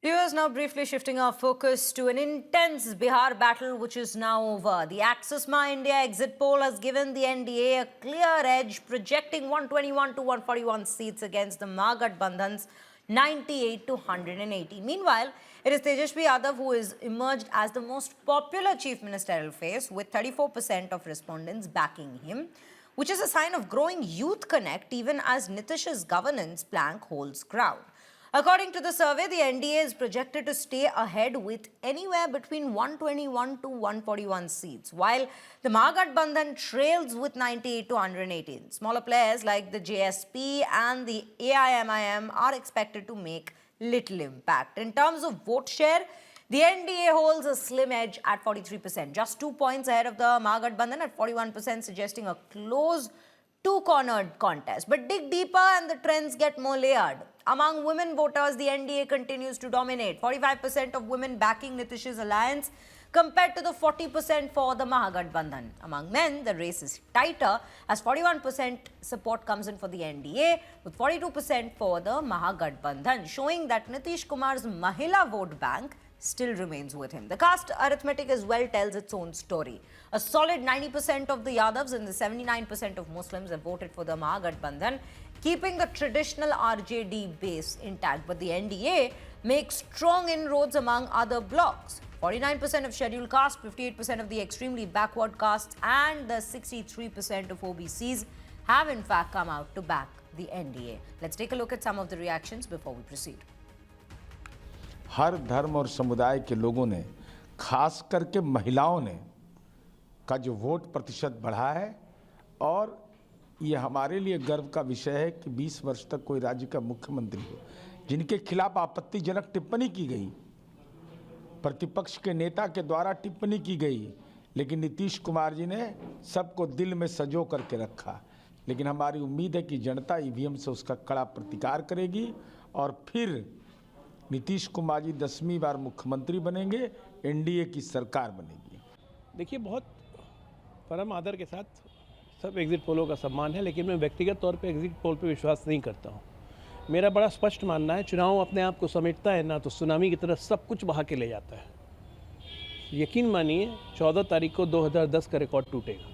Viewers, now briefly shifting our focus to an intense Bihar battle which is now over. The Axis Ma India exit poll has given the NDA a clear edge, projecting 121 to 141 seats against the Mahagathbandhan's 98 to 180. Meanwhile, it is Tejashwi Yadav who is emerged as the most popular chief ministerial face, with 34% of respondents backing him, which is a sign of growing youth connect even as Nitish's governance plank holds ground. According to the survey, the NDA is projected to stay ahead with anywhere between 121 to 141 seats, while the Mahagathbandhan trails with 98 to 118. Smaller players like the JSP and the AIMIM are expected to make little impact. In terms of vote share, the NDA holds a slim edge at 43%, just 2 points ahead of the Mahagathbandhan at 41%, suggesting a close two-cornered contest. But dig deeper and the trends get more layered. Among women voters, the NDA continues to dominate. 45% of women backing Nitish's alliance compared to the 40% for the Mahagathbandhan. Among men, the race is tighter as 41% support comes in for the NDA with 42% for the Mahagathbandhan, showing that Nitish Kumar's Mahila vote bank still remains with him. The caste arithmetic as well tells its own story. A solid 90% of the Yadavs and the 79% of Muslims have voted for the Mahagathbandhan, keeping the traditional RJD base intact. But the NDA makes strong inroads among other blocks. 49% of scheduled caste, 58% of the extremely backward castes, and the 63% of OBCs have in fact come out to back the NDA. Let's take a look at some of the reactions before we proceed. हर धर्म और समुदाय के लोगों ने, खास करके महिलाओं ने का जो वोट प्रतिशत बढ़ा है, और ये हमारे लिए गर्व का विषय है कि 20 वर्ष तक कोई राज्य का मुख्यमंत्री हो जिनके खिलाफ आपत्तिजनक टिप्पणी की गई, प्रतिपक्ष के नेता के द्वारा टिप्पणी की गई, लेकिन नीतीश कुमार जी ने सबको दिल में सजो करके रखा। लेकिन हमारी उम्मीद है कि जनता ईवीएम से उसका कड़ा प्रतिकार करेगी और फिर नीतीश कुमार जी 10वीं बार मुख्यमंत्री बनेंगे, एनडीए की सरकार बनेगी। देखिए, बहुत परम आदर के साथ सब एग्जिट पोलों का सम्मान है, लेकिन मैं व्यक्तिगत तौर पे एग्जिट पोल पे विश्वास नहीं करता हूँ। मेरा बड़ा स्पष्ट मानना है, चुनाव अपने आप को समेटता है ना तो सुनामी की तरह सब कुछ बहा के ले जाता है। यकीन मानिए 14 तारीख को 2010 का रिकॉर्ड टूटेगा।